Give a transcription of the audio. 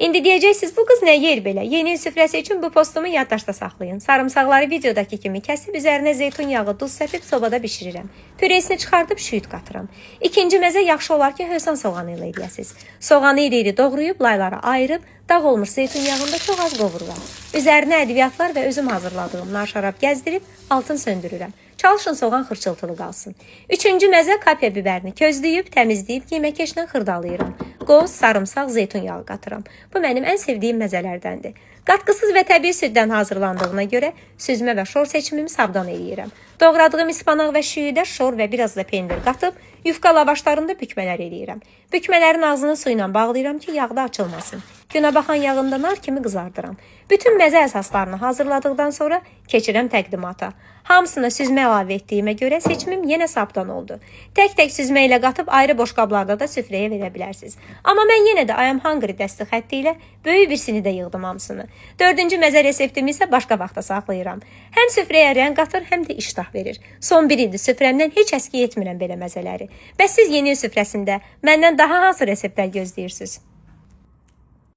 İndi deyəcəksiniz, bu qız nə yer belə? Yeni il süfrəsi üçün bu postumu yaddaşda saxlayın. Sarımsaqları videodakı kimi kəsib üzərinə zeytun yağı, duz səpib sobada bişirirəm. Püresini çıxardıb şüyüd qatıram. İkinci məzə yaxşı olar ki, hövsan soğanı ilə eləyəsiniz. Soğanı iri-iri doğrayıb laylara ayırıb, dağ olmuş zeytun yağında çox az qovururam. Üzərinə ədviyyatlar və özüm hazırladığım nar şarab gəzdirib altın söndürürəm. Çalışın soğan xırçıltılı qalsın. Üçüncü məzə kapya bibərini közləyib, təmizləyib yeməkeşlə xırdalayıram. Qoz, sarımsaq, zeytun yağı qatıram. Bu mənim ən sevdiyim məzələrdəndir. Qatqısız və təbii süddən hazırlandığına görə süzmə və şor seçimimi savdan eləyirəm. Doğradığım ispanaq və şüyüdə şor və biraz da pendir qatıb, yufka lavaşlarında bükmələr eləyirəm. Bükmələrin ağzını su ilə bağlayıram ki, yağda açılmasın. Günəbaxan yağında nar kimi qızardıram. Bütün məzə əsaslarını hazırladıqdan sonra keçirəm təqdimata. Hamısını süzmə əlavə etdiyimə görə seçimim yenə sapdan oldu. Tək-tək süzmə ilə qatıb ayrı boşqablarda da süfrəyə verə bilərsiniz. Amma mən yenə də I am hungry dəsti xətti ilə böyük birisini də yığdım hamısını. Dördüncü məzə reseptimi isə başqa vaxta saxlayıram. Həm süfrəyə rəng qatır, həm də iştah verir. Son bir ildir süfrəmdən heç əski etmirəm belə məzələri. Bəs siz yeni il süfrəsində məndən daha hansı reseptlər gözləyirsiniz?